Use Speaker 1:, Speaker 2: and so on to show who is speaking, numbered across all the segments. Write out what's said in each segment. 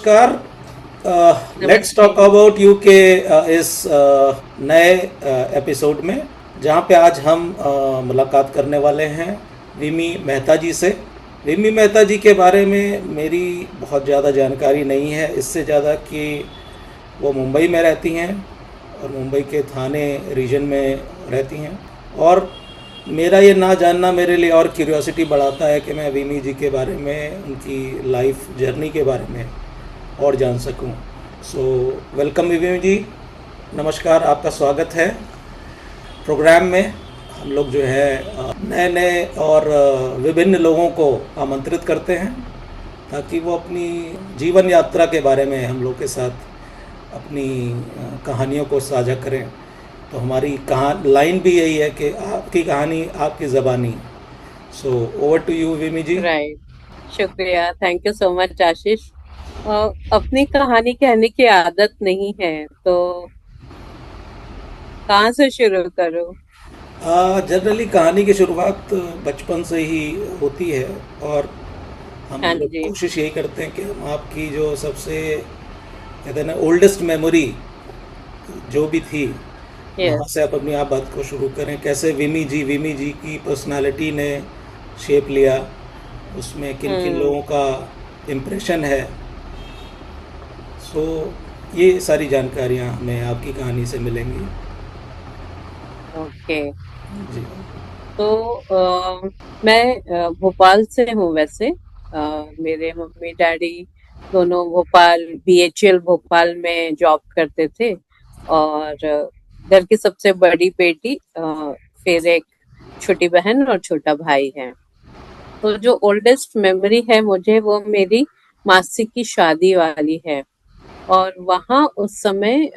Speaker 1: नमस्कार। लेट्स
Speaker 2: नमस्ते।
Speaker 1: Talk about UK इस नए एपिसोड में, जहाँ पे आज हम मुलाकात करने वाले हैं विमी मेहता जी से। विमी मेहता जी के बारे में मेरी बहुत ज़्यादा जानकारी नहीं है, इससे ज़्यादा कि वो मुंबई में रहती हैं और मुंबई के थाने रीजन में रहती हैं। और मेरा ये ना जानना मेरे लिए और क्यूरियोसिटी बढ़ाता है कि मैं विमी जी के बारे में, उनकी लाइफ जर्नी के बारे में और जान सकूं। सो वेलकम विमी जी, नमस्कार, आपका स्वागत है प्रोग्राम में। हम लोग जो है नए नए और विभिन्न लोगों को आमंत्रित करते हैं ताकि वो अपनी जीवन यात्रा के बारे में हम लोग के साथ अपनी कहानियों को साझा करें। तो हमारी कहा लाइन भी यही है कि आपकी कहानी आपकी ज़बानी। So over to you Vimmi ji.
Speaker 2: Right. शुक्रिया, thank you so much Ashish. अपनी कहानी कहने की आदत नहीं है, तो कहाँ से शुरू करूँ?
Speaker 1: जनरली कहानी की शुरुआत बचपन से ही होती है, और हम
Speaker 2: हाँ
Speaker 1: लोग
Speaker 2: जी।
Speaker 1: कोशिश यही करते हैं कि हम आपकी जो सबसे कहते हैं ना ओल्डेस्ट मेमोरी जो भी थी, वहाँ
Speaker 2: यस।
Speaker 1: से आप बात को शुरू करें। कैसे विमी जी की पर्सनालिटी ने शेप लिया, उसमें किन किन
Speaker 2: हम्म।
Speaker 1: लोगों का इम्प्रेशन है। सो ये सारी जानकारियाँ हमें आपकी कहानी से मिलेंगी
Speaker 2: ओके।
Speaker 1: जी।
Speaker 2: तो मैं भोपाल से हूँ वैसे। मेरे मम्मी डैडी दोनों भोपाल, बीएचईएल भोपाल में जॉब करते थे। और घर की सबसे बड़ी बेटी, फिर एक छोटी बहन और छोटा भाई है। तो जो ओल्डेस्ट मेमोरी है मुझे, वो मेरी मासी की शादी वाली है। और वहाँ उस समय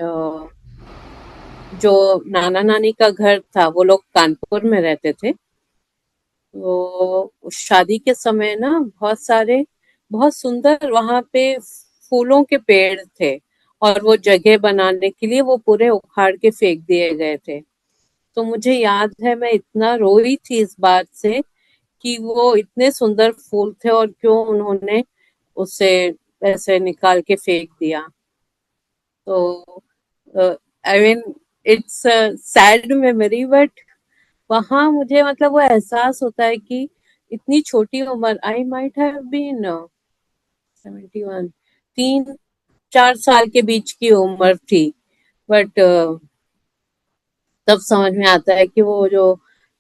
Speaker 2: जो नाना नानी का घर था, वो लोग कानपुर में रहते थे। तो उस शादी के समय ना बहुत सारे, बहुत सुंदर वहाँ पे फूलों के पेड़ थे। और वो जगह बनाने के लिए वो पूरे उखाड़ के फेंक दिए गए थे। तो मुझे याद है, मैं इतना रोई थी इस बात से कि वो इतने सुंदर फूल थे और क्यों उन्होंने उसे ऐसे निकाल के फेंक दिया। तो I mean, it's sad memory, but वहां मुझे मतलब वो एहसास होता है कि इतनी छोटी उम्र, आई माइट हैव बीन 71, 3-4 साल के बीच की उम्र थी। बट तब समझ में आता है कि वो जो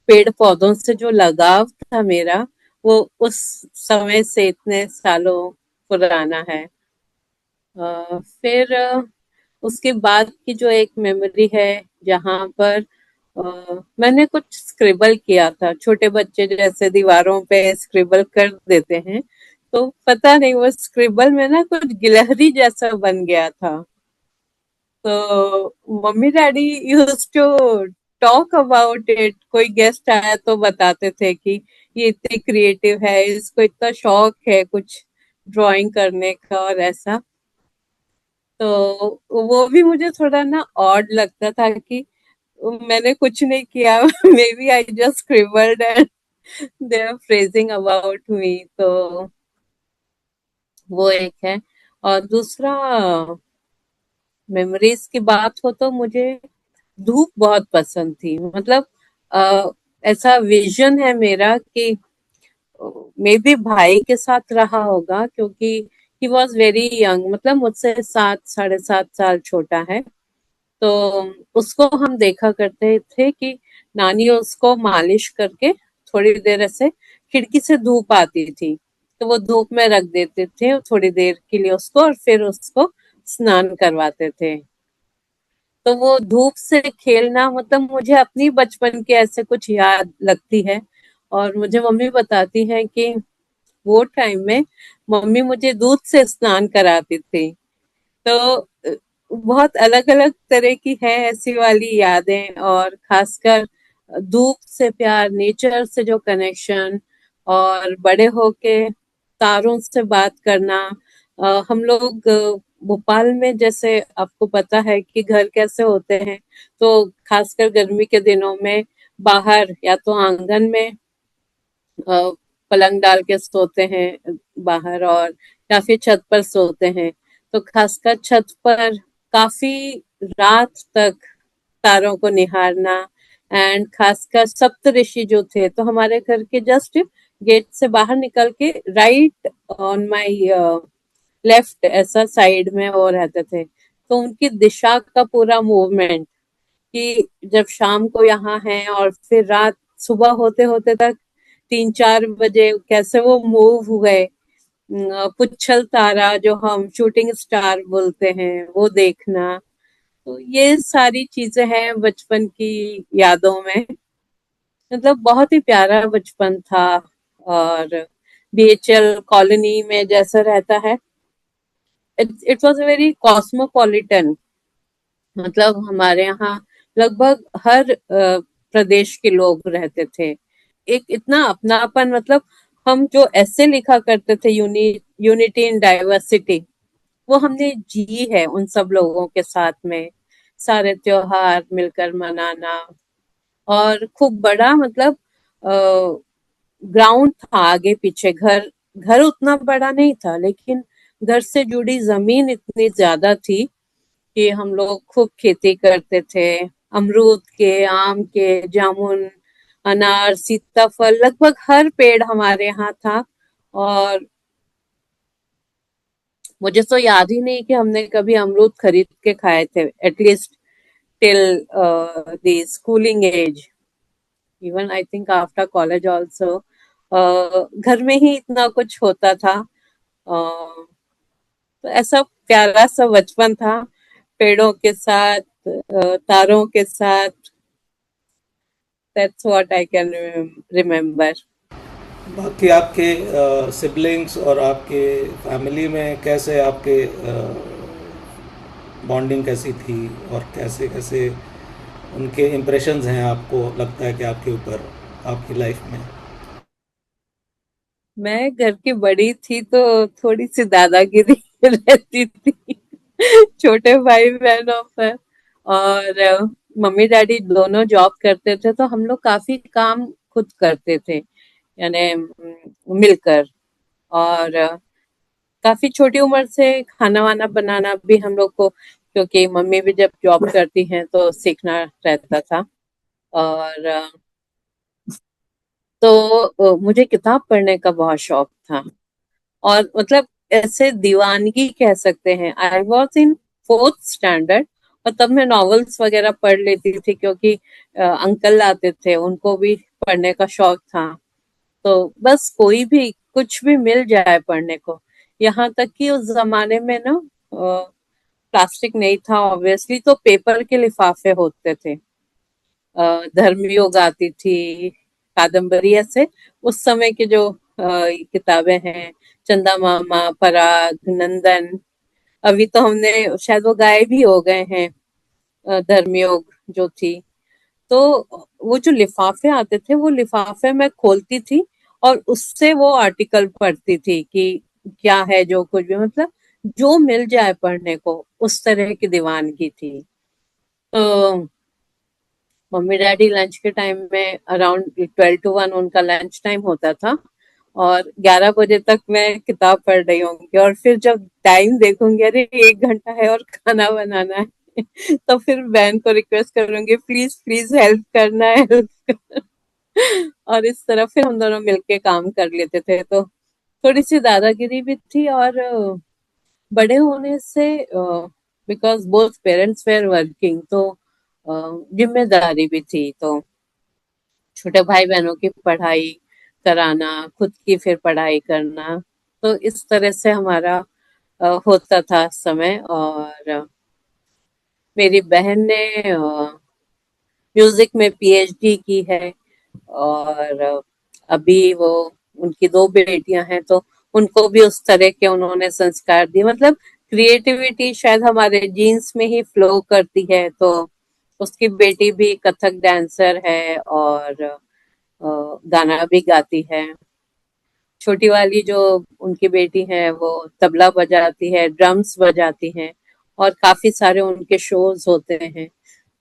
Speaker 2: पेड़ पौधों से जो लगाव था मेरा, वो उस समय से इतने सालों पुराना है। फिर उसके बाद की जो एक मेमोरी है, जहाँ पर मैंने कुछ स्क्रिबल किया था। छोटे बच्चे जैसे दीवारों पे स्क्रिबल कर देते हैं, तो पता नहीं वो स्क्रिबल में ना कुछ गिलहरी जैसा बन गया था। तो mummy daddy used to talk about it. कोई गेस्ट आया तो बताते थे कि ये इतनी क्रिएटिव है, इसको इतना शौक है कुछ ड्राइंग करने का और ऐसा। तो वो भी मुझे थोड़ा ना ऑड लगता था कि मैंने कुछ नहीं किया। Maybe I just scribbled and they are phrasing about me. तो वो एक है। और दूसरा, मेमोरीज की बात हो तो मुझे धूप बहुत पसंद थी। मतलब अ, ऐसा विजन है मेरा कि मे बी भाई के साथ रहा होगा, क्योंकि ही वॉज वेरी यंग, मतलब मुझसे 7-7.5 साल छोटा है। तो उसको हम देखा करते थे कि नानी उसको मालिश करके थोड़ी देर ऐसे खिड़की से धूप आती थी, तो वो धूप में रख देते थे थोड़ी देर के लिए उसको, और फिर उसको स्नान करवाते थे। तो वो धूप से खेलना, मतलब मुझे अपनी बचपन के ऐसे कुछ याद लगती है। और मुझे मम्मी बताती है कि वो टाइम में मम्मी मुझे दूध से स्नान कराती थी। तो बहुत अलग अलग तरह की है ऐसी वाली यादें। और खासकर धूप से प्यार, नेचर से जो कनेक्शन, और बड़े होके तारों से बात करना। हम लोग भोपाल में, जैसे आपको पता है कि घर कैसे होते हैं, तो खासकर गर्मी के दिनों में बाहर या तो आंगन में पलंग डाल के सोते हैं बाहर, और या फिर छत पर सोते हैं। तो खासकर छत पर काफी रात तक तारों को निहारना। एंड खासकर सप्तऋषि जो थे, तो हमारे घर के जस्ट गेट से बाहर निकल के राइट ऑन माय लेफ्ट ऐसा साइड में वो रहते थे। तो उनकी दिशा का पूरा मूवमेंट, कि जब शाम को यहाँ है और फिर रात सुबह होते होते तक 3-4 बजे कैसे वो मूव हुए। पुच्छल तारा जो हम शूटिंग स्टार बोलते हैं, वो देखना। तो ये सारी चीजें हैं बचपन की यादों में। मतलब बहुत ही प्यारा बचपन था। और बीएचएल कॉलोनी में जैसा रहता है, it was a very cosmopolitan. मतलब हमारे यहाँ लगभग हर प्रदेश के लोग रहते थे। एक इतना अपनापन, मतलब हम जो ऐसे लिखा करते थे, यूनिटी इन डाइवर्सिटी, वो हमने जी है उन सब लोगों के साथ में। सारे त्योहार मिलकर मनाना। और खूब बड़ा, मतलब ग्राउंड था आगे पीछे। घर घर उतना बड़ा नहीं था, लेकिन घर से जुड़ी जमीन इतनी ज्यादा थी कि हम लोग खूब खेती करते थे। अमरूद के, आम के, जामुन, अनार, सीताफल, लगभग हर पेड़ हमारे यहाँ था। और मुझे तो याद ही नहीं कि हमने कभी अमरूद खरीद के खाए थे, at least till the schooling age. Even I think after college also घर में ही इतना कुछ होता था। तो ऐसा प्यारा सा बचपन था, पेड़ों के साथ, तारों के साथ। That's what I can remember.
Speaker 1: बाकी आपके सिबलिंग्स और आपके फैमिली में कैसे आपके बॉन्डिंग कैसी थी, और कैसे कैसे उनके इम्प्रेशंस हैं आपको लगता है कि आपके ऊपर, आपकी लाइफ में?
Speaker 2: मैं घर की बड़ी थी तो थोड़ी सी दादागिरी रहती थी छोटे भाई बहनों पर। और मम्मी डैडी दोनों जॉब करते थे, तो हम लोग काफी काम खुद करते थे, यानी मिलकर। और काफी छोटी उम्र से खाना वाना बनाना भी हम लोग को, क्योंकि मम्मी भी जब जॉब करती हैं तो सीखना रहता था। और तो मुझे किताब पढ़ने का बहुत शौक था। और मतलब ऐसे दीवानगी कह सकते हैं। I was in 4th standard, और तब मैं नॉवेल्स वगैरह पढ़ लेती थी, क्योंकि अंकल आते थे, उनको भी पढ़ने का शौक था। तो बस कोई भी कुछ भी मिल जाए पढ़ने को। यहाँ तक कि उस जमाने में ना प्लास्टिक नहीं था ऑब्वियसली, तो पेपर के लिफाफे होते थे। धर्मयोग आती थी, कादम्बरी, ऐसे उस समय के जो किताबें हैं, चंदा मामा, पराग, नंदन। अभी तो हमने शायद वो गायब भी हो गए हैं, धर्मयोग जो थी। तो वो जो लिफाफे आते थे, वो लिफाफे मैं खोलती थी और उससे वो आर्टिकल पढ़ती थी कि क्या है, जो कुछ भी, मतलब जो मिल जाए पढ़ने को, उस तरह की दीवानगी थी। तो मम्मी डैडी लंच के टाइम में अराउंड 12 to 1 उनका लंच टाइम होता था, और 11 बजे तक मैं किताब पढ़ रही होंगी। और फिर जब टाइम देखूंगी, अरे 1 घंटा है और खाना बनाना है तो फिर बहन को रिक्वेस्ट करूंगी, प्लीज प्लीज हेल्प करना है, हेल्प। और इस तरह फिर हम दोनों मिलके काम कर लेते थे। तो थोड़ी सी दादागिरी भी थी। और बड़े होने से, because both parents where working, तो जिम्मेदारी भी थी। तो छोटे भाई बहनों की पढ़ाई कराना, खुद की फिर पढ़ाई करना, तो इस तरह से हमारा होता था समय। और मेरी बहन ने म्यूजिक में पीएचडी की है। और अभी वो, उनकी 2 बेटियां हैं, तो उनको भी उस तरह के उन्होंने संस्कार दिए। मतलब क्रिएटिविटी शायद हमारे जीन्स में ही फ्लो करती है। तो उसकी बेटी भी कथक डांसर है और गाना भी गाती है। छोटी वाली जो उनकी बेटी है, वो तबला बजाती है, ड्रम्स बजाती हैं, और काफी सारे उनके शोज होते हैं।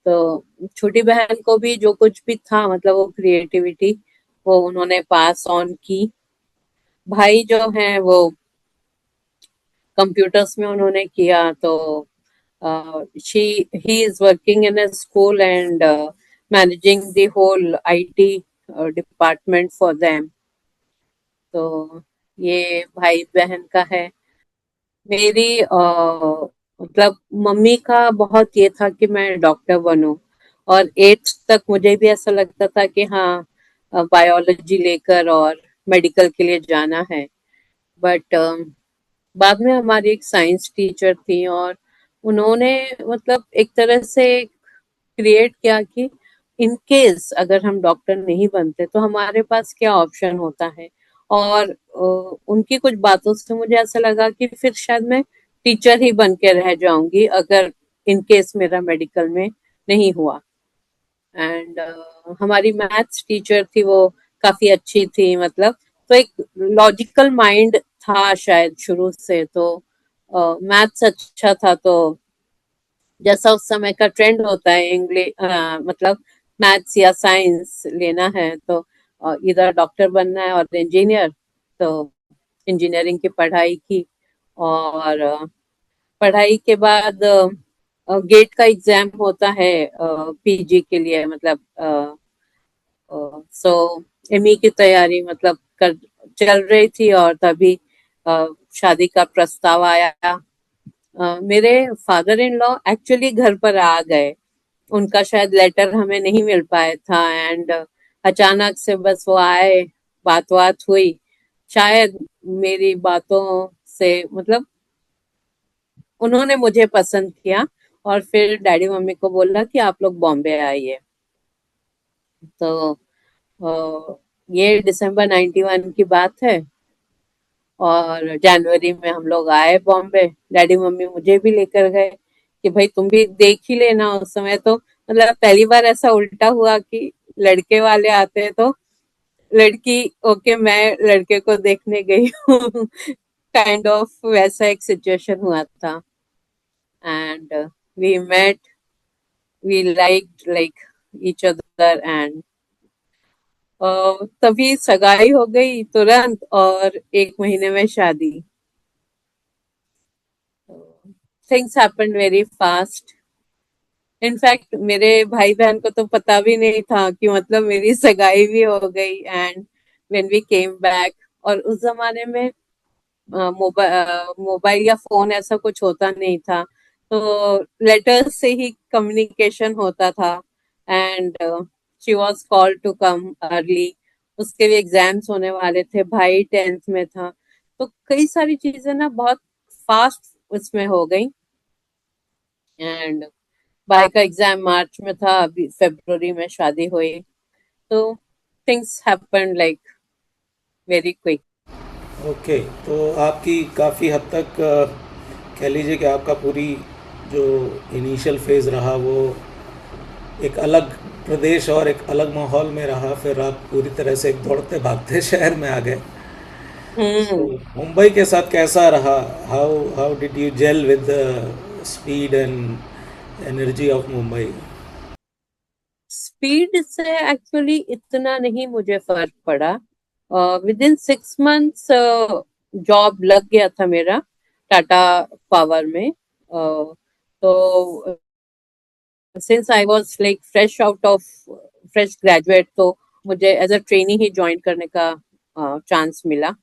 Speaker 2: तो छोटी बहन को भी जो कुछ भी था, मतलब वो क्रिएटिविटी, वो उन्होंने पास ऑन की। भाई जो है वो कंप्यूटर्स में उन्होंने किया। तो she he is working in a school and managing the whole IT department for them. तो ये भाई बहन का है। मेरी मतलब मम्मी का बहुत ये था कि मैं डॉक्टर बनूं, और 8th तक मुझे भी ऐसा लगता था कि हाँ, बायोलॉजी लेकर और मेडिकल के लिए जाना है। बट बाद में हमारी एक साइंस टीचर थी, और उन्होंने मतलब एक तरह से क्रिएट किया कि इन केस अगर हम डॉक्टर नहीं बनते तो हमारे पास क्या ऑप्शन होता है। और उनकी कुछ बातों से मुझे ऐसा लगा कि फिर शायद मैं टीचर ही बन के रह जाऊंगी अगर इन केस मेरा मेडिकल में नहीं हुआ। एंड हमारी मैथ्स टीचर थी, वो काफी अच्छी थी, मतलब तो एक लॉजिकल माइंड था शायद शुरू से। तो मैथ्स अच्छा था, तो जैसा उस समय का ट्रेंड होता है इंग्लिश, मतलब मैथ्स या साइंस लेना है तो इधर डॉक्टर बनना है और इंजीनियर। तो इंजीनियरिंग की पढ़ाई की, और पढ़ाई के बाद गेट का एग्जाम होता है पीजी के लिए, मतलब सो एमई की तैयारी मतलब कर चल रही थी, और तभी शादी का प्रस्ताव आया। मेरे फादर इन लॉ एक्चुअली घर पर आ गए, उनका शायद लेटर हमें नहीं मिल पाया था, एंड अचानक से बस वो आए, बात बात हुई। शायद मेरी बातों से मतलब उन्होंने मुझे पसंद किया, और फिर डैडी मम्मी को बोला कि आप लोग बॉम्बे आइए। तो ये दिसंबर 91 की बात है, और जनवरी में हम लोग आए बॉम्बे। डैडी मम्मी मुझे भी लेकर गए कि भाई तुम भी देख ही लेना। उस समय तो मतलब पहली बार ऐसा उल्टा हुआ कि लड़के वाले आते हैं तो लड़की ओके, मैं लड़के को देखने गई हूँ। काइंड ऑफ वैसा एक सिचुएशन हुआ था। And we met, we like each other, and तभी सगाई हो गई तुरंत, और 1 महीने में शादी। Things happened very fast. In fact मेरे भाई बहन को तो पता भी नहीं था कि मतलब मेरी सगाई भी हो गई। And when we came back, और उस जमाने में मोबाइल या फोन ऐसा कुछ होता नहीं था, तो लेटर्स से ही कम्युनिकेशन होता था। And she was called to come early. उसके भी एग्जाम्स होने वाले थे, भाई 10th में था। तो कई सारी चीजें ना बहुत फास्ट उसमें हो गई। एंड भाई का एग्जाम मार्च में था, अभी फरवरी में शादी हुई। तो things happened like very quick.
Speaker 1: Okay, तो आपकी काफ़ी हद तक कह लीजिए कि आपका पूरी जो इनिशियल फेज़ रहा वो एक अलग प्रदेश और एक अलग माहौल में रहा, फिर आप पूरी तरह से एक दौड़ते भागते शहर में आ गए। तो
Speaker 2: हम्म।
Speaker 1: मुंबई के साथ कैसा रहा? How how did you gel with the speed and energy of Mumbai?
Speaker 2: Speed से एक्चुअली इतना नहीं मुझे फर्क पड़ा। विद इन 6 मंथ्स जॉब लग गया था मेरा टाटा पावर में। तो since I was like fresh out of fresh graduate, तो मुझे एज अ ट्रेनी ही ज्वाइन करने का चांस मिला।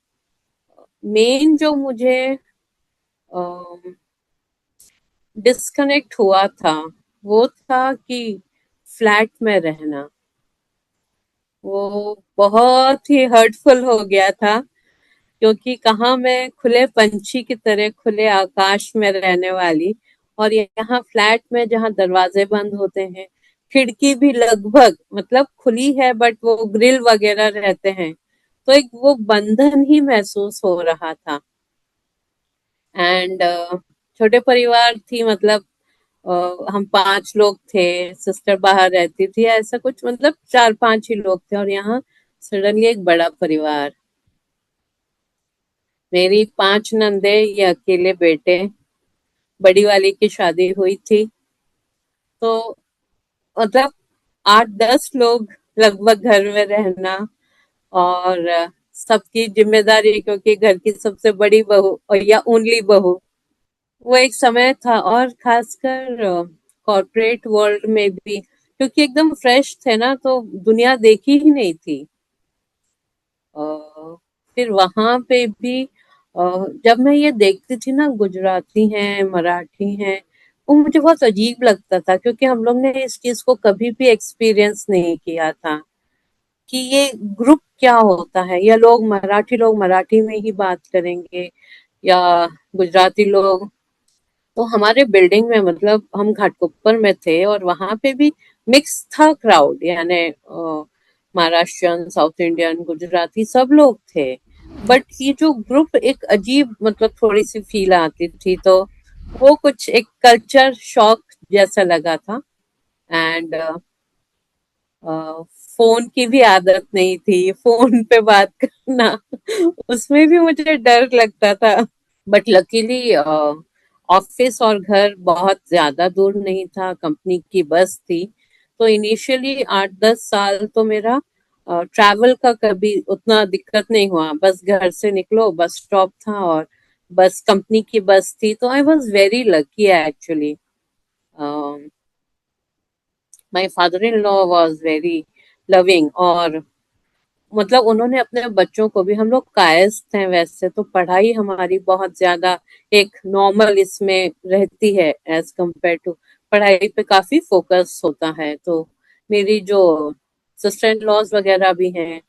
Speaker 2: मेन जो मुझे डिस्कनेक्ट हुआ था वो था कि फ्लैट में रहना, वो बहुत ही हर्टफुल हो गया था। क्योंकि कहाँ मैं खुले पंछी की तरह खुले आकाश में रहने वाली, और यहाँ फ्लैट में जहाँ दरवाजे बंद होते हैं, खिड़की भी लगभग मतलब खुली है बट वो ग्रिल वगैरह रहते हैं, तो एक वो बंधन ही महसूस हो रहा था। एंड छोटे परिवार थी, मतलब हम 5 लोग थे, सिस्टर बाहर रहती थी, ऐसा कुछ मतलब 4-5 ही लोग थे, और यहाँ सडनली एक बड़ा परिवार। मेरी 5 नंदे, ये अकेले बेटे, बड़ी वाली की शादी हुई थी। तो मतलब 8-10 लोग लगभग घर में रहना, और सबकी जिम्मेदारी, क्योंकि घर की सबसे बड़ी बहू और या ओनली बहू, वो एक समय था, और खासकर कॉर्पोरेट वर्ल्ड में भी, क्योंकि एकदम फ्रेश थे ना, तो दुनिया देखी ही नहीं थी। फिर वहां पे भी जब मैं ये देखती थी ना, गुजराती हैं, मराठी हैं, वो मुझे बहुत अजीब लगता था, क्योंकि हम लोग ने इस चीज को कभी भी एक्सपीरियंस नहीं किया था कि ये ग्रुप क्या होता है, या लोग मराठी में ही बात करेंगे, या गुजराती लोग। तो हमारे बिल्डिंग में, मतलब हम घाटकोपर में थे, और वहां पे भी मिक्स था क्राउड, यानी महाराष्ट्रियन, साउथ इंडियन, गुजराती सब लोग थे। बट ये जो ग्रुप, एक अजीब, मतलब थोड़ी सी फील आती थी, तो वो कुछ एक कल्चर शॉक जैसा लगा था। एंड फोन की भी आदत नहीं थी, फोन पे बात करना उसमें भी मुझे डर लगता था। बट लकीली ऑफिस और घर बहुत ज्यादा दूर नहीं था, कंपनी की बस थी। तो इनिशियली 8-10 साल तो मेरा ट्रैवल का कभी उतना दिक्कत नहीं हुआ। बस घर से निकलो, बस स्टॉप था, और बस कंपनी की बस थी। तो I was very lucky actually. My father in law was very loving, और मतलब उन्होंने अपने बच्चों को भी, हम लोग कायस्थ हैं वैसे तो, पढ़ाई हमारी बहुत ज्यादा एक नॉर्मल इसमें रहती है, एज कम्पेयर टू पढ़ाई पे काफी फोकस होता है। तो मेरी जो सिस्टर इन लॉज वगैरह भी हैं,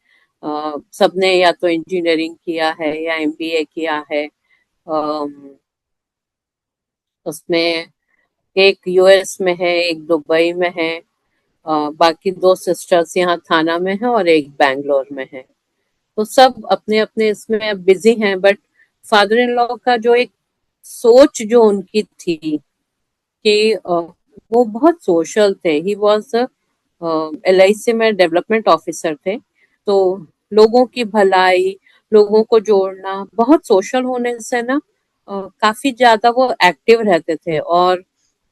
Speaker 2: सबने या तो इंजीनियरिंग किया है या एमबीए किया है। अम, उसमें एक यूएस में है, एक दुबई में है, बाकी दो सिस्टर्स यहाँ थाना में है, और एक बैंगलोर में है। तो सब अपने अपने इसमें बिजी हैं। बट फादर इन लॉ का जो एक सोच जो उनकी थी कि वो बहुत सोशल थे। ही वॉज एलआईसी में डेवलपमेंट ऑफिसर थे। तो लोगों की भलाई, लोगों को जोड़ना, बहुत सोशल होने से ना काफी ज्यादा वो एक्टिव रहते थे। और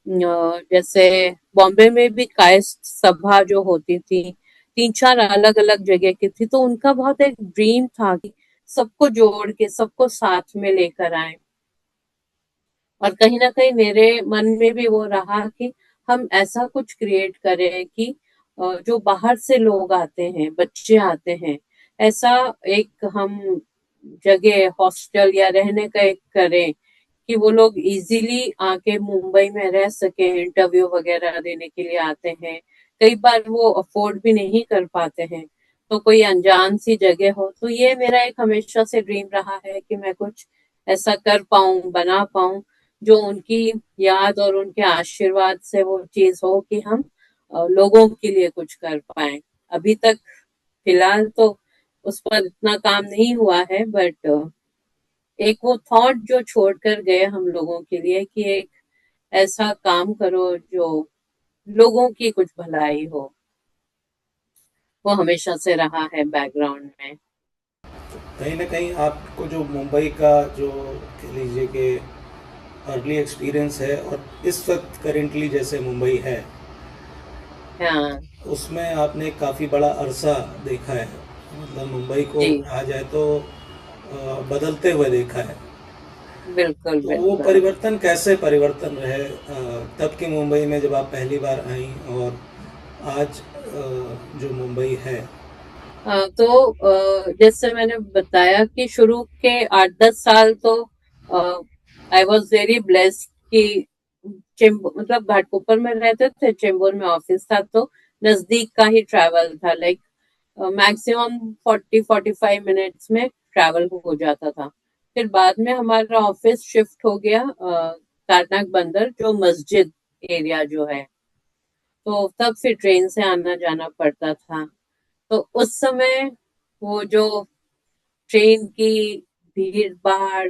Speaker 2: जैसे बॉम्बे में भी कायस्थ सभा जो होती थी, 3-4 अलग अलग जगह की थी, तो उनका बहुत एक ड्रीम था कि सबको जोड़ के, सबको साथ में लेकर आए। और कहीं ना कहीं मेरे मन में भी वो रहा कि हम ऐसा कुछ क्रिएट करें कि जो बाहर से लोग आते हैं, बच्चे आते हैं, ऐसा एक हम जगह, हॉस्टल या रहने का एक करें कि वो लोग इजीली आके मुंबई में रह सके। इंटरव्यू वगैरह देने के लिए आते हैं, कई बार वो अफोर्ड भी नहीं कर पाते हैं, तो कोई अनजान सी जगह हो। तो ये मेरा एक हमेशा से ड्रीम रहा है कि मैं कुछ ऐसा कर पाऊं, बना पाऊं, जो उनकी याद और उनके आशीर्वाद से वो चीज हो कि हम लोगों के लिए कुछ कर पाए। अभी तक फिलहाल तो उस पर इतना काम नहीं हुआ है, बट एक वो थॉट जो छोड़कर गए हम लोगों के लिए कि एक ऐसा काम करो जो लोगों की कुछ भलाई हो, वो हमेशा से रहा है बैकग्राउंड में।
Speaker 1: कहीं ना कहीं आपको जो मुंबई का जो कह लीजिए कि अर्ली एक्सपीरियंस है, और इस वक्त करेंटली जैसे मुंबई है,
Speaker 2: हाँ
Speaker 1: उसमें आपने काफ़ी बड़ा अरसा देखा है। मतलब मुंबई को
Speaker 2: जी,
Speaker 1: कहा जाए तो बदलते हुए देखा है।
Speaker 2: बिल्कुल
Speaker 1: तो वो
Speaker 2: बिल्कुल।
Speaker 1: परिवर्तन कैसे परिवर्तन रहे तब की मुंबई में जब आप पहली बार आई, और आज जो मुंबई है।
Speaker 2: जैसे मैंने बताया कि शुरू के 8-10 साल तो आई वॉज वेरी ब्लेस्ड कि चेंबूर, मतलब घाटकोपर में रहते थे, चेंबूर में ऑफिस था, तो नजदीक का ही ट्रैवल था। लाइक मैक्सिमम 40-45 मिनट्स में ट्रैवल हो जाता था। फिर बाद में हमारा ऑफिस शिफ्ट हो गया कारनाक बंदर, जो मस्जिद एरिया जो है। तो तब फिर ट्रेन से आना जाना पड़ता था। तो उस समय वो जो ट्रेन की भीड़ भाड़,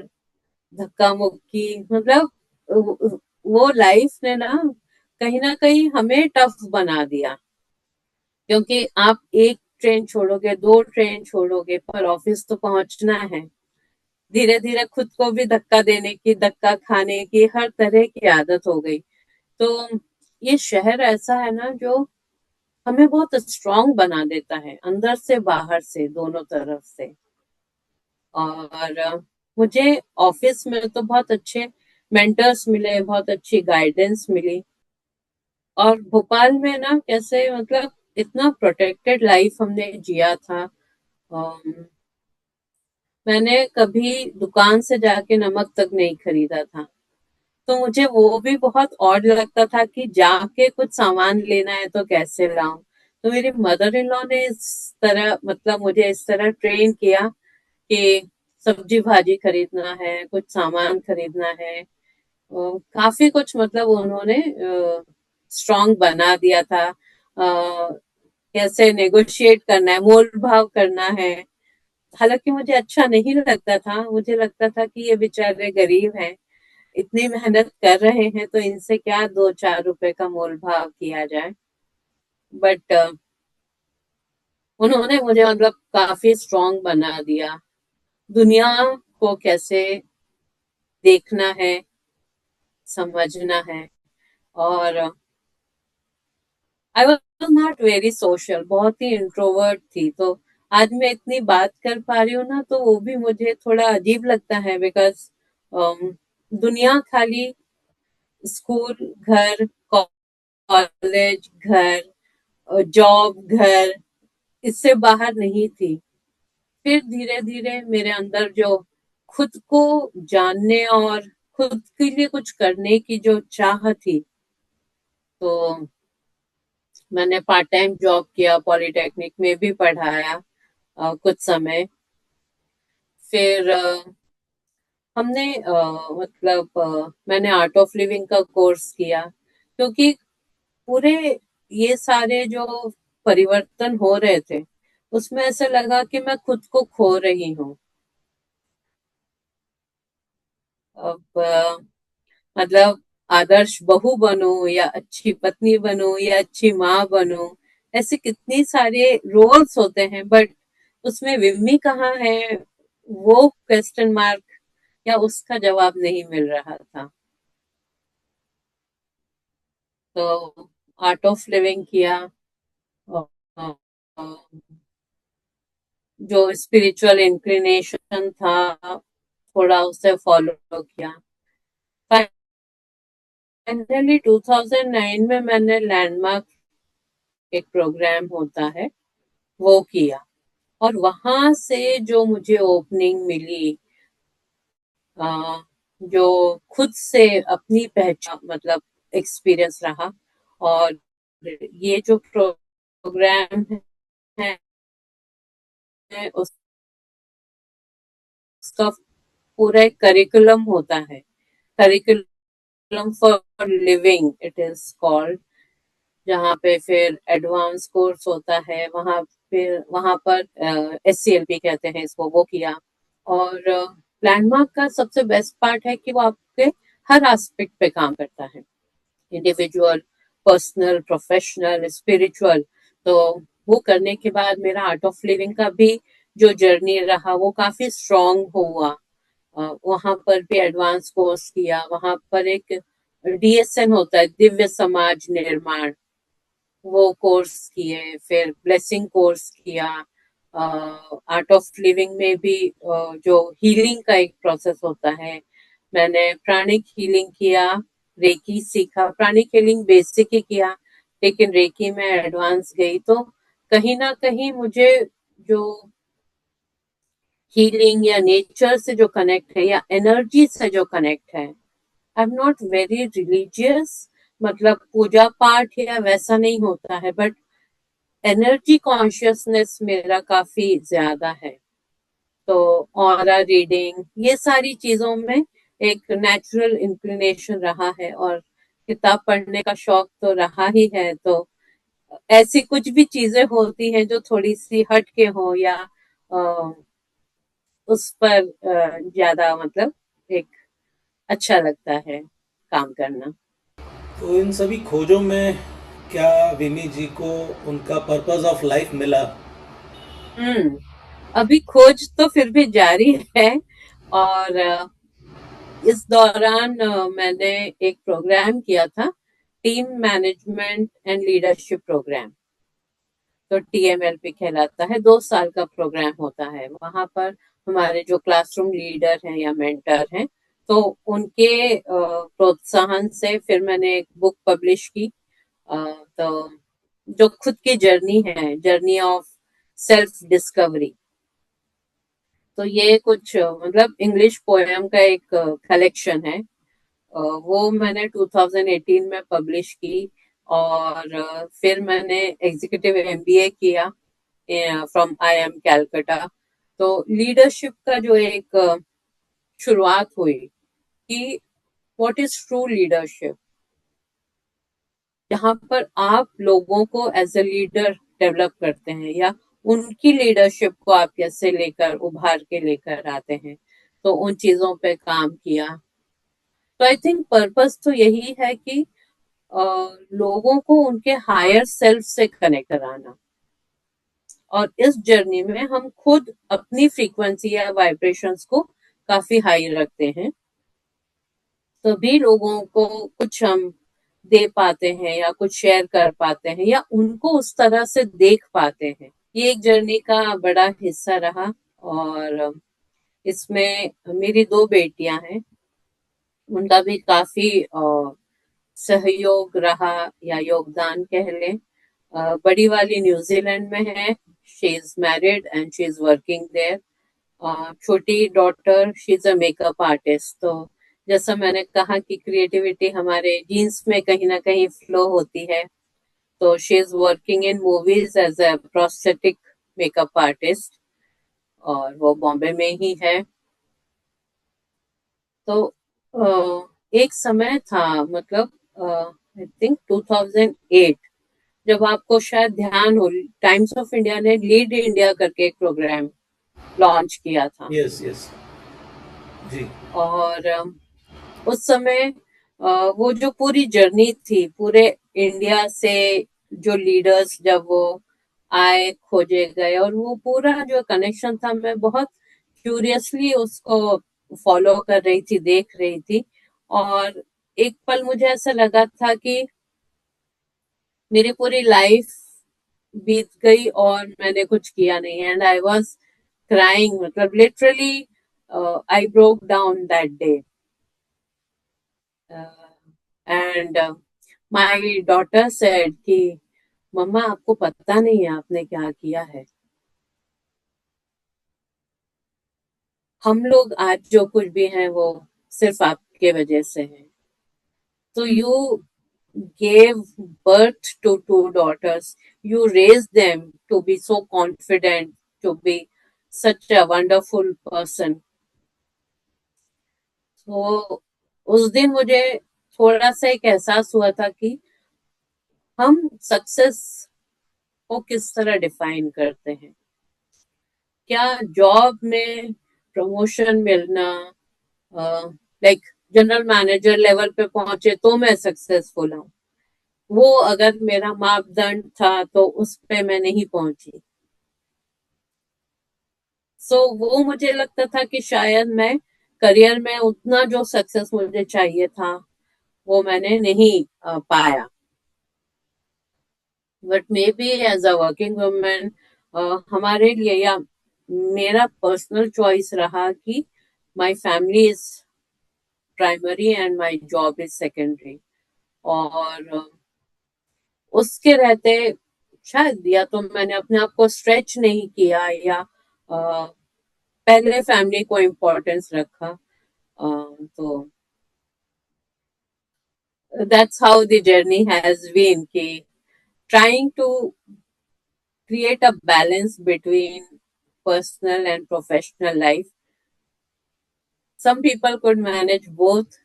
Speaker 2: धक्का मुक्की, मतलब वो लाइफ ने ना कहीं हमें टफ बना दिया। क्योंकि आप एक ट्रेन छोड़ोगे, दो ट्रेन छोड़ोगे, पर ऑफिस तो पहुंचना है। धीरे धीरे खुद को भी धक्का देने की, धक्का खाने की, हर तरह की आदत हो गई। तो ये शहर ऐसा है ना, जो हमें बहुत स्ट्रांग बना देता है, अंदर से बाहर से, दोनों तरफ से। और मुझे ऑफिस में तो बहुत अच्छे मेंटर्स मिले, बहुत अच्छी गाइडेंस मिली। और भोपाल में ना कैसे मतलब इतना प्रोटेक्टेड लाइफ हमने जिया था। अम, मैंने कभी दुकान से जाके नमक तक नहीं खरीदा था। तो मुझे वो भी बहुत ऑड लगता था कि जाके कुछ सामान लेना है तो कैसे लाऊं। तो मेरी मदर इन लॉ ने इस तरह मतलब मुझे इस तरह ट्रेन किया कि सब्जी भाजी खरीदना है, कुछ सामान खरीदना है। काफी कुछ मतलब उन्होंने स्ट्रांग बना दिया था। कैसे नेगोशिएट करना है, मोल भाव करना है। हालांकि मुझे अच्छा नहीं लगता था, मुझे लगता था कि ये बेचारे गरीब हैं, इतनी मेहनत कर रहे हैं तो इनसे क्या 2-4 रुपए का मोल भाव किया जाए। बट उन्होंने मुझे मतलब काफी स्ट्रांग बना दिया। दुनिया को कैसे देखना है, समझना है। और I was not very social, बहुत ही इंट्रोवर्ट थी। तो आज मैं इतनी बात कर पा रही हूँ ना, तो वो भी मुझे थोड़ा अजीब लगता है। बिकॉज दुनिया खाली स्कूल, घर, कॉलेज, घर, जॉब, घर, इससे बाहर नहीं थी। फिर धीरे धीरे मेरे अंदर जो खुद को जानने और खुद के लिए कुछ करने की जो चाह थी, तो मैंने पार्ट टाइम जॉब किया, पॉलिटेक्निक में भी पढ़ाया कुछ समय। फिर हमने मैंने आर्ट ऑफ लिविंग का कोर्स किया, क्योंकि पूरे ये सारे जो परिवर्तन हो रहे थे उसमें ऐसा लगा कि मैं खुद को खो रही हूँ। अब मतलब आदर्श बहू बनूं या अच्छी पत्नी बनूं या अच्छी माँ बनूं, ऐसे कितनी सारे रोल्स होते हैं। बट उसमें विम्मी कहाँ है, वो क्वेश्चन मार्क या उसका जवाब नहीं मिल रहा था। तो आर्ट ऑफ लिविंग किया और जो स्पिरिचुअल इंक्लिनेशन था थोड़ा उसे फॉलो किया। फाइनली 2009 में मैंने लैंडमार्क एक प्रोग्राम होता है वो किया। और वहां से जो मुझे ओपनिंग मिली, अ, जो खुद से अपनी पहचान मतलब एक्सपीरियंस रहा। और ये जो प्रोग्राम है उसका पूरा एक करिकुलम होता है, curriculum for living it is called. जहाँ पे फिर एडवांस कोर्स होता है, वहां पर SCLP कहते हैं इसको, वो किया। और लैंडमार्क का सबसे बेस्ट पार्ट है कि वो आपके हर एस्पेक्ट पे काम करता है, इंडिविजुअल, पर्सनल, प्रोफेशनल, स्पिरिचुअल। तो वो करने के बाद मेरा आर्ट ऑफ लिविंग का भी जो जर्नी रहा वो काफी स्ट्रांग हुआ। वहां पर भी एडवांस कोर्स किया। वहां पर एक DSN होता है, दिव्य समाज निर्माण, वो कोर्स किए। फिर ब्लेसिंग कोर्स किया। आर्ट ऑफ लिविंग में भी जो हीलिंग का एक प्रोसेस होता है, मैंने प्राणिक हीलिंग किया, रेकी सीखा। प्राणिक हीलिंग बेसिक ही किया, लेकिन रेकी में एडवांस गई। तो कहीं ना कहीं मुझे जो हीलिंग या नेचर से जो कनेक्ट है या एनर्जी से जो कनेक्ट है, I am not very religious, मतलब पूजा पाठ या वैसा नहीं होता है, बट एनर्जी कॉन्शियसनेस मेरा काफी ज्यादा है। तो ऑरा रीडिंग, ये सारी चीजों में एक नेचुरल इंक्लिनेशन रहा है। और किताब पढ़ने का शौक तो रहा ही है। तो ऐसी कुछ भी चीजें होती हैं जो थोड़ी सी हट के हो या अ, उस पर ज्यादा मतलब एक अच्छा लगता है काम करना।
Speaker 1: तो इन सभी खोजों में क्या विमी जी को उनका पर्पस ऑफ लाइफ मिला?
Speaker 2: हम्म। अभी खोज तो फिर भी जारी है। और इस दौरान मैंने एक प्रोग्राम किया था, team management and leadership program. तो TMLP कहलाता है, 2 साल का प्रोग्राम होता है। वहां पर हमारे जो क्लासरूम लीडर हैं या मेंटर हैं तो उनके प्रोत्साहन से फिर मैंने एक बुक पब्लिश की, तो जो खुद की जर्नी है, जर्नी ऑफ सेल्फ डिस्कवरी। तो ये कुछ मतलब इंग्लिश पोएम का एक कलेक्शन है। वो मैंने 2018 में पब्लिश की। और फिर मैंने एग्जीक्यूटिव एमबीए किया फ्रॉम आईएम कैलकाटा। तो लीडरशिप का जो एक शुरुआत हुई कि व्हाट इज ट्रू लीडरशिप, जहां पर आप लोगों को एज ए लीडर डेवलप करते हैं, या उनकी लीडरशिप को आप कैसे लेकर उभार के लेकर आते हैं। तो उन चीजों पे काम किया। तो आई थिंक पर्पस तो यही है कि लोगों को उनके हायर सेल्फ से कनेक्ट कराना। और इस जर्नी में हम खुद अपनी फ्रीक्वेंसी या वाइब्रेशंस को काफी हाई रखते हैं, तभी लोगों को कुछ हम दे पाते हैं या कुछ शेयर कर पाते हैं या उनको उस तरह से देख पाते हैं। ये एक जर्नी का बड़ा हिस्सा रहा। और इसमें मेरी दो बेटियां हैं, उनका भी काफी सहयोग रहा या योगदान कह लें। बड़ी वाली न्यूजीलैंड में है, she is married and she is working there. छोटी daughter she is a makeup artist. तो जैसा मैंने कहा कि क्रिएटिविटी हमारे जीन्स में कहीं ना कहीं फ्लो होती है, तो she is working in movies as a prosthetic makeup artist, और वो बॉम्बे में ही है। तो एक समय था, मतलब आई थिंक 2008, जब आपको शायद ध्यान हो, टाइम्स ऑफ इंडिया ने लीड इंडिया करके एक प्रोग्राम लॉन्च किया था।
Speaker 1: यस यस जी।
Speaker 2: और उस समय वो जो पूरी जर्नी थी, पूरे इंडिया से जो लीडर्स जब वो आए, खोजे गए, और वो पूरा जो कनेक्शन था, मैं बहुत क्यूरियसली उसको फॉलो कर रही थी, देख रही थी। और एक पल मुझे ऐसा लगा था कि मेरी पूरी लाइफ बीत गई और मैंने कुछ किया नहीं, एंड आई वाज क्राइंग, मतलब literally I broke down that day. And my daughter said कि मम्मा, आपको पता नहीं है आपने क्या किया है। हम लोग आज जो कुछ भी हैं वो सिर्फ आपके वजह से है। तो you gave birth to two daughters. You raised them to be so confident, to be such a wonderful person. तो उस दिन मुझे थोड़ा सा एक एहसास हुआ था कि हम सक्सेस को किस तरह डिफाइन करते हैं। क्या जॉब में प्रमोशन मिलना, लाइक जनरल मैनेजर लेवल पे पहुंचे तो मैं सक्सेसफुल हूँ, वो अगर मेरा मापदंड था तो उस पे मैं नहीं पहुंची। सो वो मुझे लगता था कि शायद मैं करियर में उतना जो सक्सेस मुझे चाहिए था वो मैंने नहीं पाया। But may be as a working women हमारे लिए, या मेरा पर्सनल चॉइस रहा कि my family is primary and my job is secondary. और उसके रहते शायद या तो मैंने अपने आप को स्ट्रेच नहीं किया, या पहले फैमिली को इम्पोर्टेंस रखा। तो that's how the journey has been, कि trying to create a balance between personal and professional life. Some people could manage both,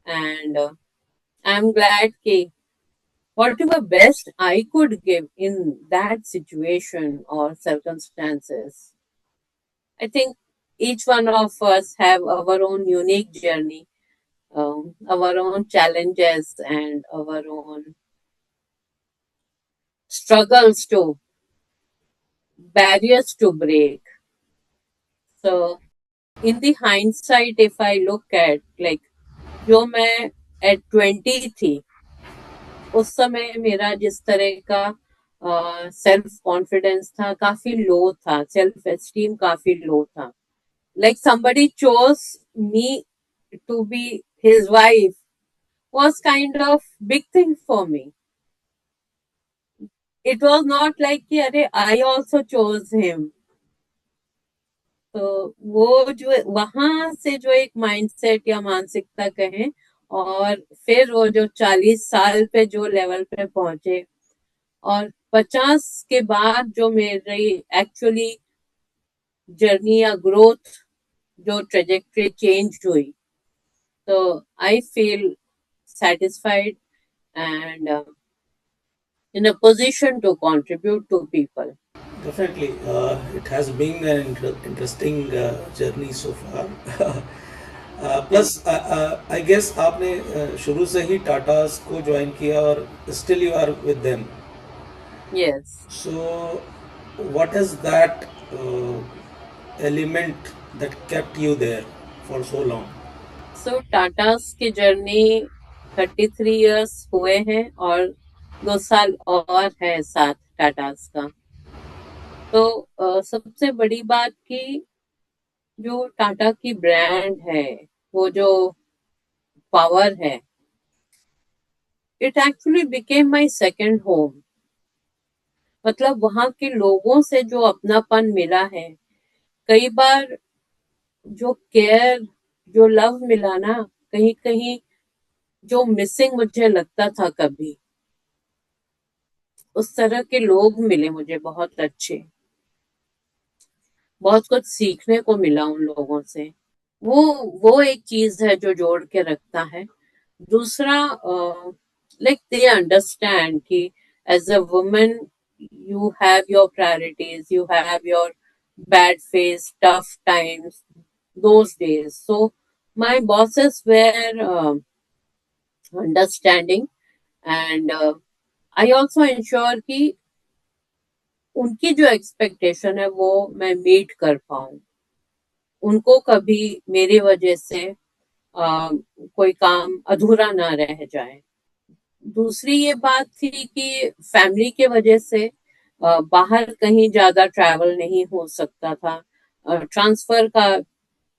Speaker 2: and I'm glad कि whatever best I could give in that situation or circumstances. I think each one of us have our own unique journey, our own challenges and our own struggles to, barriers to break. So in the hindsight, if I look at like जो मैं at 20 थी, उस समय मेरा जिस तरह का self confidence था काफी लो था, सेल्फ एस्टीम काफी लो था। Like somebody chose me to be his wife was kind of big thing for me. It was not like कि अरे I also chose him. तो वो जो वहां से जो एक माइंडसेट या मानसिकता कहें, और फिर वो जो 40 साल पे जो लेवल पे पहुंचे, और 50 के बाद जो मेरी एक्चुअली जर्नी या ग्रोथ, जो ट्रेजेक्टरी चेंज हुई, तो I feel satisfied and in a position to contribute to people.
Speaker 1: Definitely, it has been an interesting journey so far. Plus I guess आपने शुरू से ही टाटास को ज्वाइन किया और still you are with them.
Speaker 2: Yes.
Speaker 1: So, what is that element that kept you there for so long?
Speaker 2: So Tatas की journey 33 years हुए हैं, और 2 साल और है साथ टाटास का. तो सबसे बड़ी बात कि जो टाटा की ब्रांड है, वो जो पावर है, it actually became my second home. मतलब वहां के लोगों से जो अपनापन मिला है, कई बार जो केयर, जो लव मिला ना, कहीं कहीं जो मिसिंग मुझे लगता था कभी, उस तरह के लोग मिले मुझे बहुत अच्छे. बहुत कुछ सीखने को मिला उन लोगों से. वो एक चीज है जो जोड़ के रखता है. दूसरा, लाइक दे अंडरस्टैंड कि as a woman you have your priorities, you have your bad phase, tough times, those days. So my bosses were understanding, and I also ensure कि उनकी जो एक्सपेक्टेशन है वो मैं मीट कर पाऊं. उनको कभी मेरी वजह से कोई काम अधूरा ना रह जाए. दूसरी ये बात थी कि फैमिली के वजह से बाहर कहीं ज्यादा ट्रैवल नहीं हो सकता था. ट्रांसफर का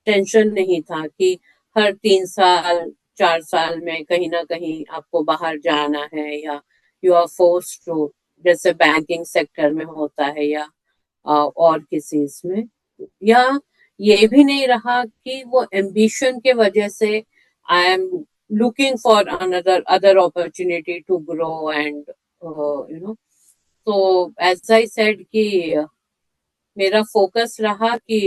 Speaker 2: टेंशन नहीं था कि हर 3 साल 4 साल में कहीं ना कहीं आपको बाहर जाना है, या यू आर फोर्स टू, जैसे बैंकिंग सेक्टर में होता है, या और किसी इसमें. या ये भी नहीं रहा कि वो एम्बिशन के वजह से I am looking for other opportunity to grow, and so as I said कि मेरा फोकस रहा कि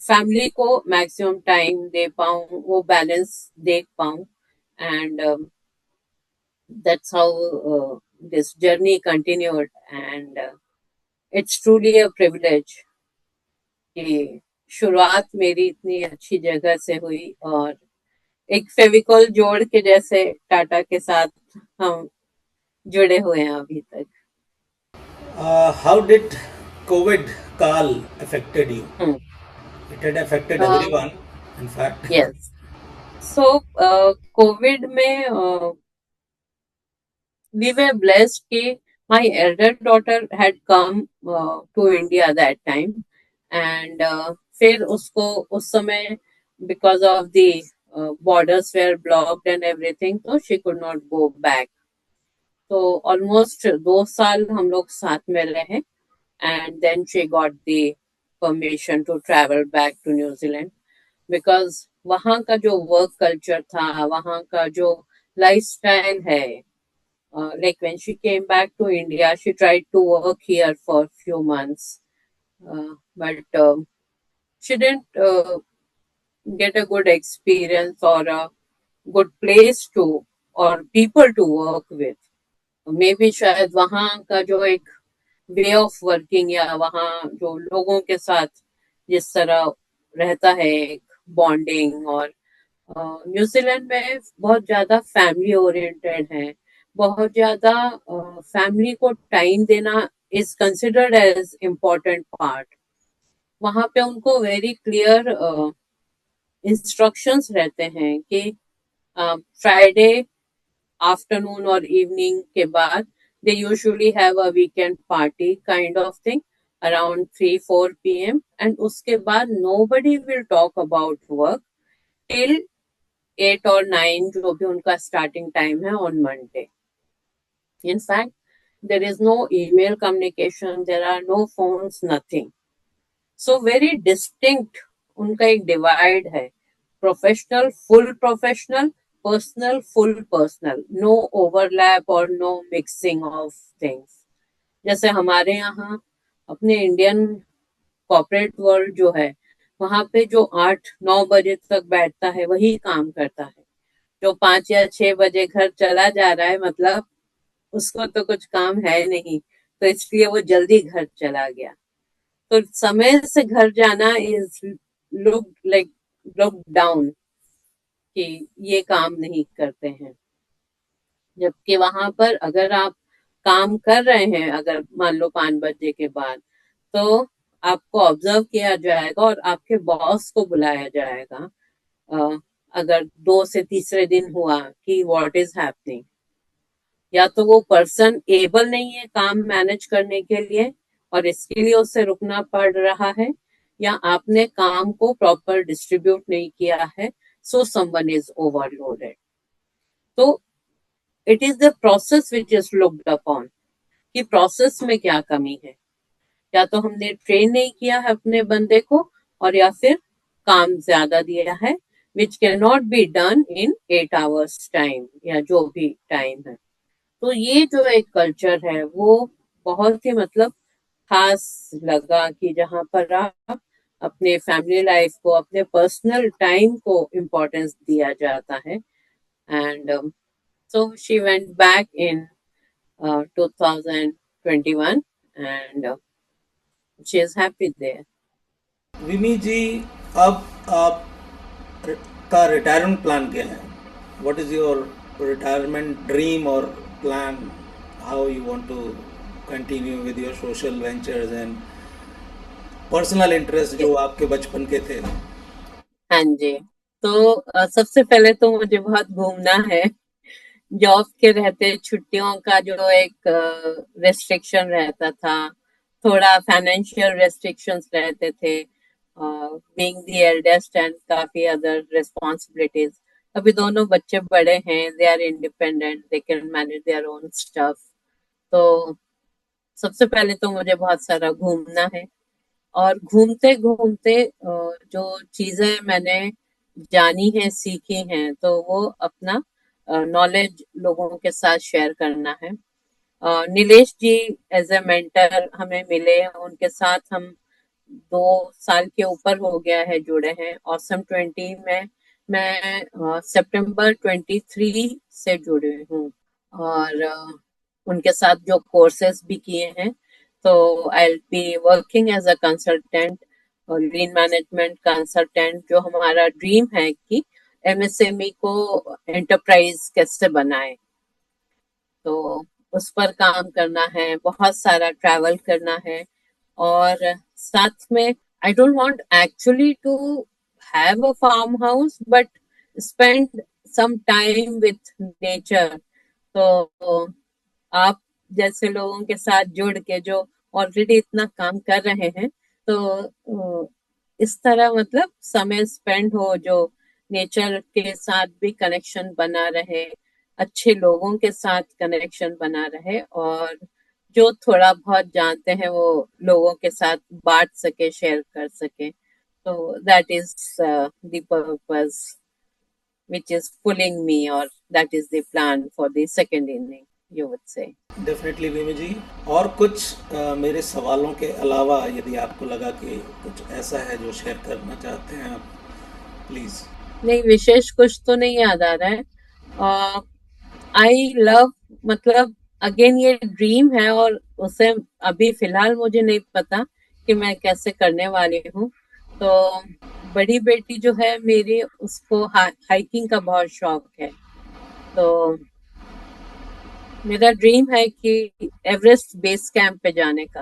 Speaker 2: फैमिली को मैक्सिमम टाइम दे पाऊं, वो बैलेंस देख पाऊं. And that's how this journey continued, and it's truly a privilege कि शुरुआत मेरी इतनी अच्छी जगह से हुई, और एक फेविकॉल जोड़ के जैसे टाटा के साथ हम जुड़े हुए हैं अभी तक.
Speaker 1: How did COVID Kaal affected you?
Speaker 2: Hmm.
Speaker 1: It had affected
Speaker 2: Uh,
Speaker 1: everyone, in fact.
Speaker 2: yes. So Covid में we were blessed कि my elder daughter had come to India that time, and फिर उसको उस समय because of the borders were blocked and everything, so she could not go back. तो almost 2 साल हम लोग साथ में रहे, and then she got the permission to travel back to New Zealand, because वहाँ का जो वर्क कल्चर था, वहाँ का जो लाइफस्टाइल है, like when she came back to India, she tried to work here for a few months, but she didn't get a good experience or a good place to or people to work with. Maybe शायद वहाँ का जो एक way of working, या वहाँ जो लोगों के साथ जिस तरह रहता है एक बॉन्डिंग, और न्यूजीलैंड में बहुत ज्यादा फैमिली ओरिएंटेड है. बहुत ज्यादा फैमिली को टाइम देना is considered as important part. वहां पे उनको वेरी क्लियर इंस्ट्रक्शंस रहते हैं कि फ्राइडे आफ्टरनून और इवनिंग के बाद they usually have a weekend party kind of thing, around 3-4 p.m. and उसके बाद nobody will talk about work till 8 or 9 जो भी उनका starting time है on Monday. In fact, there is no email communication, there are no phones, nothing. So very distinct उनका एक divide है. Professional, full professional, personal, full personal. No overlap or no mixing of things. जैसे हमारे यहाँ अपने Indian corporate world जो है वहां पे जो 8-9 बजे तक बैठता है वही काम करता है. जो 5 या 6 बजे घर चला जा रहा है मतलब उसको तो कुछ काम है नहीं, तो इसलिए वो जल्दी घर चला गया. तो समय से घर जाना is look like look down कि ये काम नहीं करते हैं. जबकि वहां पर अगर आप काम कर रहे हैं, अगर मान लो 5 बजे के बाद, तो आपको ऑब्जर्व किया जाएगा और आपके बॉस को बुलाया जाएगा. अगर 2 से तीसरे दिन हुआ कि व्हाट इज हैपनिंग, या तो वो पर्सन एबल नहीं है काम मैनेज करने के लिए और इसके लिए उसे रुकना पड़ रहा है, या आपने काम को प्रॉपर डिस्ट्रीब्यूट नहीं किया है, सो समवन इज ओवरलोडेड. तो it is the process which is looked upon कि प्रोसेस में क्या कमी है. या तो हमने ट्रेन नहीं किया है अपने बंदे को, और या फिर काम ज्यादा दिया है which can not be done in 8 hours time या जो भी टाइम है. तो ये जो एक कल्चर है वो बहुत ही मतलब खास लगा कि जहां पर आप अपने फैमिली लाइफ को, अपने पर्सनल टाइम को इम्पोर्टेंस दिया जाता है. And so she went back in 2021 and she is happy there.
Speaker 1: Vimmi ji, अब आप का रिटायरमेंट प्लान क्या है? What is your retirement dream और plan? How you want to continue with your social ventures and personal interest जो आपके बचपन के थे?
Speaker 2: हाँ जी, तो सबसे पहले तो मुझे बहुत घूमना है. जॉब के रहते छुट्टियों का जो एक रेस्ट्रिक्शन रहता था, थोड़ा फाइनेंशियल रेस्ट्रिक्शंस रहते थे, बीइंग द एल्डेस्ट एंड काफी अदर रिस्पॉन्सिबिलिटीज. अभी दोनों बच्चे बड़े हैं, they are independent, they can manage their own stuff. तो सबसे पहले तो मुझे बहुत सारा घूमना है, और घूमते घूमते जो चीजें मैंने जानी है, सीखी हैं, तो वो अपना नॉलेज लोगों के साथ शेयर करना है. नीलेश जी एज ए मेंटर हमें मिले, उनके साथ हम 2 साल के ऊपर हो गया है जुड़े हैं. ऑसम 20 में मैं सितंबर 23 से जुड़ी हूँ, और उनके साथ जो कोर्सेज भी किए हैं. तो I will be working as a consultant और लीन मैनेजमेंट कंसल्टेंट. जो हमारा ड्रीम है कि एमएसएमई को एंटरप्राइज कैसे बनाए, तो उस पर काम करना है. बहुत सारा ट्रैवल करना है, और साथ में I don't want actually to have a farm house but spend some time with nature. तो आप जैसे लोगों के साथ जुड़ के जो ऑलरेडी इतना काम कर रहे हैं, तो इस तरह मतलब समय स्पेंड हो, जो नेचर के साथ भी कनेक्शन बना रहे, अच्छे लोगों के साथ कनेक्शन बना रहे, और जो थोड़ा बहुत जानते हैं वो लोगों के साथ बांट सके, शेयर कर सके. तो that is the purpose which is pulling me, or that is the plan for the second inning, you would say.
Speaker 1: Definitely Vimmi ji. और कुछ मेरे सवालों के अलावा यदि आपको लगा कि कुछ ऐसा है जो शेयर करना चाहते हैं आप, प्लीज.
Speaker 2: नहीं, विशेष कुछ तो नहीं याद आ रहा है. आई लव, मतलब अगेन ये ड्रीम है, और उसे अभी फिलहाल मुझे नहीं पता कि मैं कैसे करने वाली हूँ. तो बड़ी बेटी जो है मेरी, उसको हाइकिंग का बहुत शौक है. तो मेरा ड्रीम है कि एवरेस्ट बेस कैंप पे जाने का.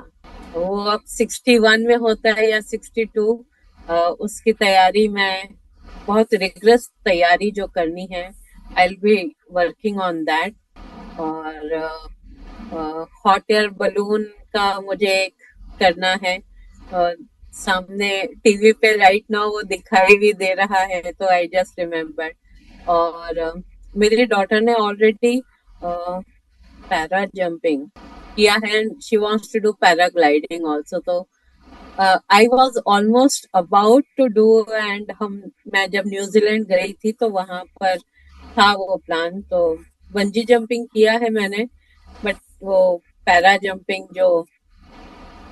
Speaker 2: वो अब 61 में होता है या 62, उसकी तैयारी में बहुत रिगरस तैयारी जो करनी है, आई will be working on that. और हॉट एयर बलून का मुझे एक करना है। सामने टीवी पे राइट नाउ वो दिखाई भी दे रहा है, तो आई जस्ट रिमेम्बर। और मेरी डॉटर ने ऑलरेडी पैरा जंपिंग किया है, she wants to do paragliding also. तो I was almost about to do, and मैं जब न्यूजीलैंड गई थी तो वहां पर था वो प्लान। तो बंजी जंपिंग किया है मैंने, बट वो पैरा जंपिंग जो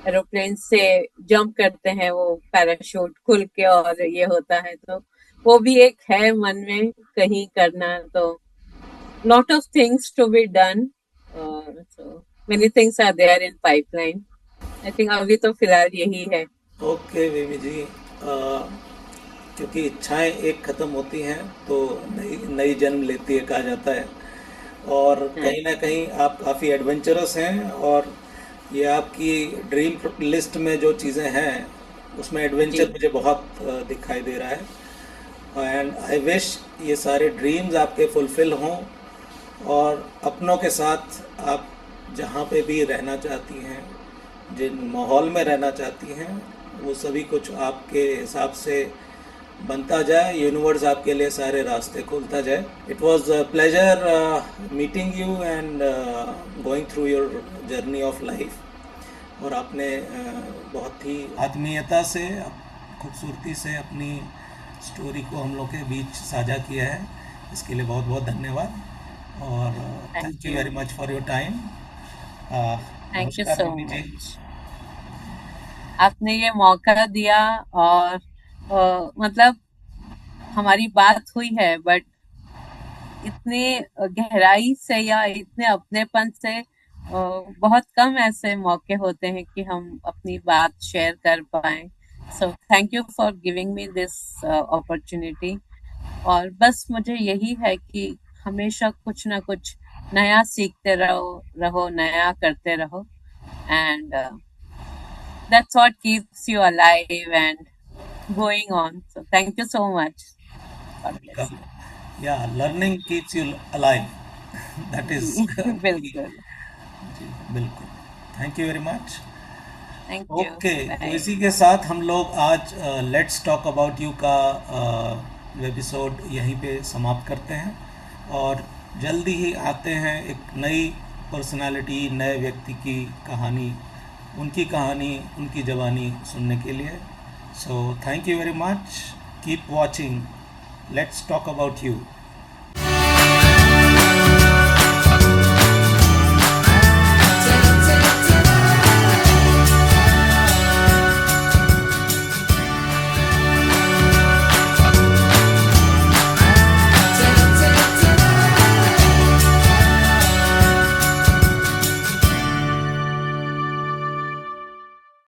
Speaker 2: एरोप्लेन से जंप करते हैं, वो पैराशूट खुल के और ये होता है, तो वो भी एक है मन में कहीं करना। तो lot of things to be done, so many things are there in pipeline. I think अभी तो फिलहाल यही है।
Speaker 1: ओके विमी जी, क्योंकि इच्छाएं एक खत्म होती हैं तो नई नई जन्म लेती है कहा जाता है। और कहीं ना कहीं आप काफ़ी एडवेंचरस हैं, और ये आपकी ड्रीम लिस्ट में जो चीज़ें हैं उसमें एडवेंचर
Speaker 2: जी
Speaker 1: मुझे बहुत दिखाई दे रहा है। एंड आई विश ये सारे ड्रीम्स आपके फुलफिल हों, और अपनों के साथ आप जहाँ पे भी रहना चाहती हैं, जिन माहौल में रहना चाहती हैं, वो सभी कुछ आपके हिसाब से बनता जाए, यूनिवर्स आपके लिए सारे रास्ते खोलता जाए। It was a pleasure meeting you and going through your journey of life. और आपने बहुत ही आत्मीयता से, खूबसूरती से अपनी स्टोरी को हम लोग के बीच साझा किया है। इसके लिए बहुत बहुत धन्यवाद, और
Speaker 2: thank
Speaker 1: thank you
Speaker 2: you,
Speaker 1: very much for your time.
Speaker 2: Thank you
Speaker 1: नमस्कार
Speaker 2: सो
Speaker 1: विमी जी।
Speaker 2: मच। आपने ये मौका दिया, और मतलब हमारी बात हुई है, बट इतने गहराई से या इतने अपनेपन से बहुत कम ऐसे मौके होते हैं कि हम अपनी बात शेयर कर पाए। So thank you for giving me this opportunity. और बस मुझे यही है कि हमेशा कुछ ना कुछ नया सीखते रहो, नया करते रहो, and that's what keeps you alive and going on. So thank you so much. God bless you.
Speaker 1: Yeah learning keeps you alive, that is
Speaker 2: जी
Speaker 1: की।
Speaker 2: बिल्कुल।
Speaker 1: जी बिल्कुल। Thank you very much.
Speaker 2: Thank you,
Speaker 1: okay, तो
Speaker 2: bye.
Speaker 1: इसी के साथ हम लोग आज लेट्स टॉक अबाउट यू का एपिसोड यहीं पे समाप्त करते हैं, और जल्दी ही आते हैं एक नई पर्सनालिटी, नए व्यक्ति की कहानी, उनकी ज़बानी सुनने के लिए। So thank you very much, keep watching let's talk about you.